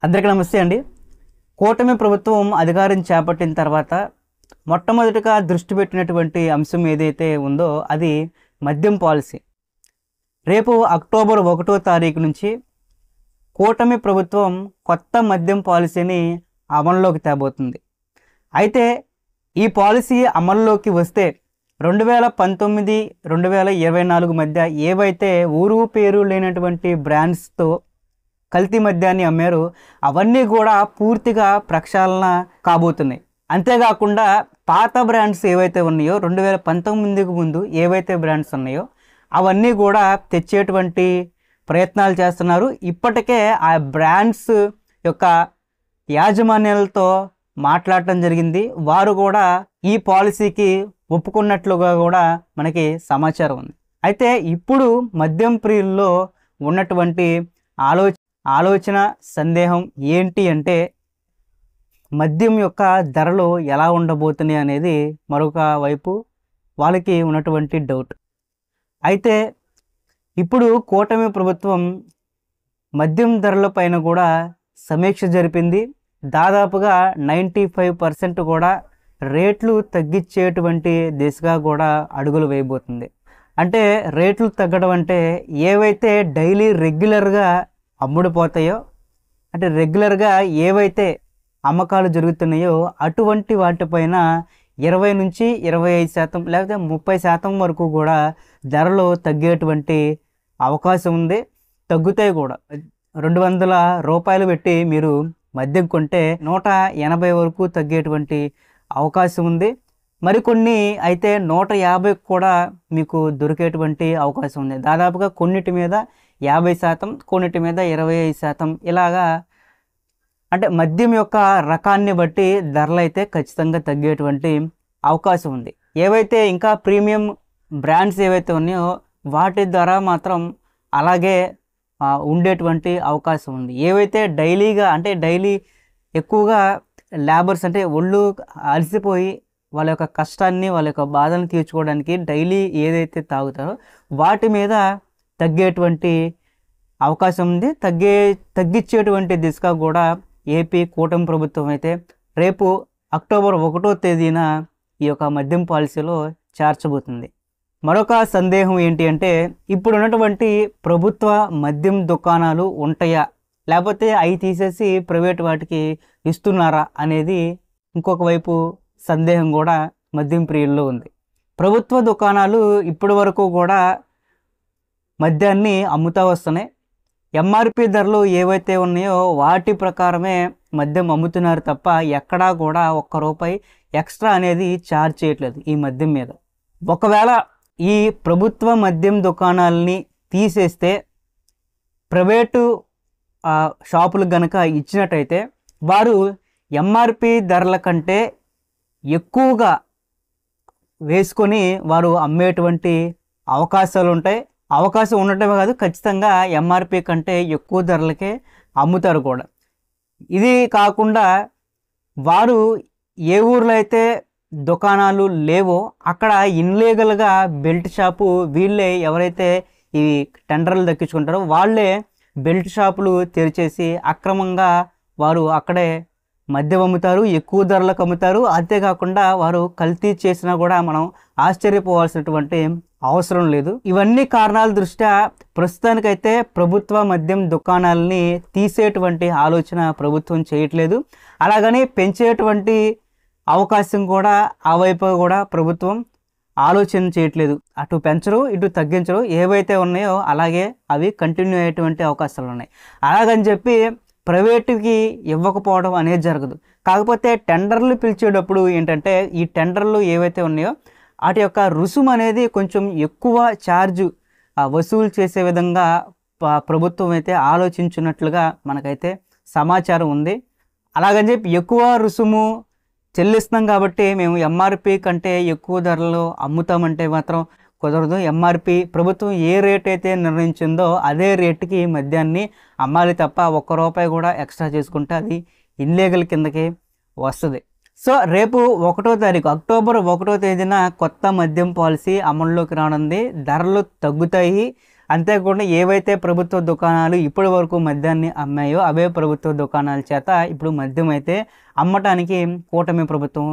అందరికీ నమస్తే అండి. కూటమి ప్రభుత్వం అధికారం చేపట్టిన తర్వాత మొట్టమొదటిగా దృష్టి పెట్టినటువంటి అంశం ఏదైతే ఉందో అది మద్యం పాలసీ. రేపు అక్టోబర్ 1వ తారీఖు నుంచి కూటమి ప్రభుత్వం కొత్త మద్యం పాలసీని అమల్లోకి తేబోతుంది. అయితే ఈ పాలసీ అమల్లోకి వస్తే 2019, 2024 మధ్య ఏవైతే ఊరు పేరు లేనటువంటి బ్రాండ్స్తో కల్తీ మద్యాన్ని అమ్మారు అవన్నీ కూడా పూర్తిగా ప్రక్షాళన కాబోతున్నాయి. అంతేకాకుండా పాత బ్రాండ్స్ ఏవైతే ఉన్నాయో 2019కు ముందు ఏవైతే బ్రాండ్స్ ఉన్నాయో అవన్నీ కూడా తెచ్చేటువంటి ప్రయత్నాలు చేస్తున్నారు. ఇప్పటికే ఆ బ్రాండ్స్ యొక్క యాజమాన్యాలతో మాట్లాడటం జరిగింది. వారు కూడా ఈ పాలసీకి ఒప్పుకున్నట్లుగా కూడా మనకి సమాచారం ఉంది. అయితే ఇప్పుడు మద్యం ప్రియుల్లో ఉన్నటువంటి ఆలోచన సందేహం ఏంటి అంటే మద్యం యొక్క ధరలు ఎలా ఉండబోతున్నాయి అనేది మరొక వైపు వాళ్ళకి ఉన్నటువంటి డౌట్. అయితే ఇప్పుడు కూటమి ప్రభుత్వం మద్యం ధరల పైన కూడా సమీక్ష జరిపింది. దాదాపుగా 95% కూడా రేట్లు తగ్గించేటువంటి దిశగా కూడా అడుగులు వేయబోతుంది. అంటే రేట్లు తగ్గడం అంటే ఏవైతే డైలీ రెగ్యులర్గా అమ్ముడుపోతాయో, అంటే రెగ్యులర్గా ఏవైతే అమ్మకాలు జరుగుతున్నాయో అటువంటి వాటిపైన 20 నుంచి 25% లేకపోతే 30% వరకు కూడా ధరలు తగ్గేటువంటి అవకాశం ఉంది. తగ్గుతాయి కూడా. 200 రూపాయలు పెట్టి మీరు మద్యం కొంటే 180 వరకు తగ్గేటువంటి అవకాశం ఉంది. మరికొన్ని అయితే 150 కూడా మీకు దొరికేటువంటి అవకాశం ఉంది. దాదాపుగా కొన్నిటి మీద 50%, కొన్నిటి మీద 25%, ఇలాగా అంటే మద్యం యొక్క రకాన్ని బట్టి ధరలు అయితే ఖచ్చితంగా తగ్గేటువంటి అవకాశం ఉంది. ఏవైతే ఇంకా ప్రీమియం బ్రాండ్స్ ఏవైతే ఉన్నాయో వాటి ధర మాత్రం అలాగే ఉండేటువంటి అవకాశం ఉంది. ఏవైతే డైలీగా అంటే డైలీ ఎక్కువగా లేబర్స్ అంటే ఒళ్ళు అలసిపోయి వాళ్ళ యొక్క కష్టాన్ని వాళ్ళ యొక్క బాధను తీర్చుకోవడానికి డైలీ ఏదైతే తాగుతారో వాటి మీద తగ్గేటువంటి అవకాశం ఉంది. తగ్గించేటువంటి దిశగా కూడా ఏపీ కూటమి ప్రభుత్వం అయితే రేపు అక్టోబర్ 1వ తేదీన ఈ యొక్క మద్యం పాలసీలో చేర్చబోతుంది. మరొక సందేహం ఏంటి అంటే ఇప్పుడు ఉన్నటువంటి ప్రభుత్వ మద్యం దుకాణాలు ఉంటాయా, లేకపోతే అవి తీసేసి ప్రైవేట్ వాటికి ఇస్తున్నారా అనేది ఇంకొక వైపు సందేహం కూడా మద్యం ప్రియుల్లో ఉంది. ప్రభుత్వ దుకాణాలు ఇప్పటి వరకు కూడా మద్యాన్ని అమ్ముతూ వస్తున్నాయి. ఎంఆర్పి ధరలు ఏవైతే ఉన్నాయో వాటి ప్రకారమే మద్యం అమ్ముతున్నారు తప్ప ఎక్కడా కూడా ₹1 ఎక్స్ట్రా అనేది ఛార్జ్ చేయట్లేదు ఈ మద్యం మీద. ఒకవేళ ఈ ప్రభుత్వ మద్యం దుకాణాలని తీసేస్తే ప్రైవేటు షాపులు కనుక ఇచ్చినట్టయితే వారు ఎంఆర్పి ధరల కంటే ఎక్కువగా వేసుకొని వారు అమ్మేటువంటి అవకాశాలు ఉంటాయి. అవకాశం ఉండటమే కాదు, ఖచ్చితంగా ఎంఆర్పి కంటే ఎక్కువ ధరలకే అమ్ముతారు కూడా. ఇది కాకుండా వారు ఏ ఊర్లో అయితే దుకాణాలు లేవో అక్కడ ఇన్లీగల్గా బెల్ట్ షాపు వీళ్ళే ఎవరైతే ఈ టెండర్లు దక్కించుకుంటారో వాళ్ళే బెల్ట్ షాపులు తెరిచేసి అక్రమంగా వారు అక్కడే మద్యం అమ్ముతారు, ఎక్కువ ధరలకు అమ్ముతారు. అంతేకాకుండా వారు కల్తీ చేసినా కూడా మనం ఆశ్చర్యపోవాల్సినటువంటి అవసరం లేదు. ఇవన్నీ కారణాల దృష్ట్యా ప్రస్తుతానికైతే ప్రభుత్వ మద్యం దుకాణాలని తీసేటువంటి ఆలోచన ప్రభుత్వం చేయట్లేదు. అలాగని పెంచేటువంటి అవకాశం కూడా ఆ వైపు కూడా ప్రభుత్వం ఆలోచన చేయట్లేదు. అటు పెంచరు, ఇటు తగ్గించరు. ఏవైతే ఉన్నాయో అలాగే అవి కంటిన్యూ అయ్యేటువంటి అవకాశాలు ఉన్నాయి. అలాగని చెప్పి ప్రైవేటుకి ఇవ్వకపోవడం అనేది జరగదు. కాకపోతే టెండర్లు పిలిచేటప్పుడు ఏంటంటే ఈ టెండర్లు ఏవైతే ఉన్నాయో వాటి యొక్క రుసుము అనేది కొంచెం ఎక్కువ ఛార్జ్ వసూలు చేసే విధంగా ప్రభుత్వం అయితే ఆలోచించున్నట్లుగా మనకైతే సమాచారం ఉంది. అలాగని చెప్పి ఎక్కువ రుసుము చెల్లిస్తున్నాం కాబట్టి మేము ఎంఆర్పి కంటే ఎక్కువ ధరలు అమ్ముతామంటే మాత్రం కుదరదు. ఎంఆర్పి ప్రభుత్వం ఏ రేట్ అయితే నిర్ణయించిందో అదే రేటుకి మద్యాన్ని అమ్మాలి తప్ప ₹1 కూడా ఎక్స్ట్రా చేసుకుంటే అది ఇన్లీగల్ కిందకి వస్తుంది. సో రేపు 1వ తారీఖు అక్టోబర్ 1వ తేదీన కొత్త మద్యం పాలసీ అమల్లోకి రానుంది. ధరలు తగ్గుతాయి. అంతేకాకుండా ఏవైతే ప్రభుత్వ దుకాణాలు ఇప్పటి వరకు మద్యాన్ని అమ్మాయో అవే ప్రభుత్వ దుకాణాల చేత ఇప్పుడు మద్యం అయితే అమ్మటానికి కూటమి ప్రభుత్వం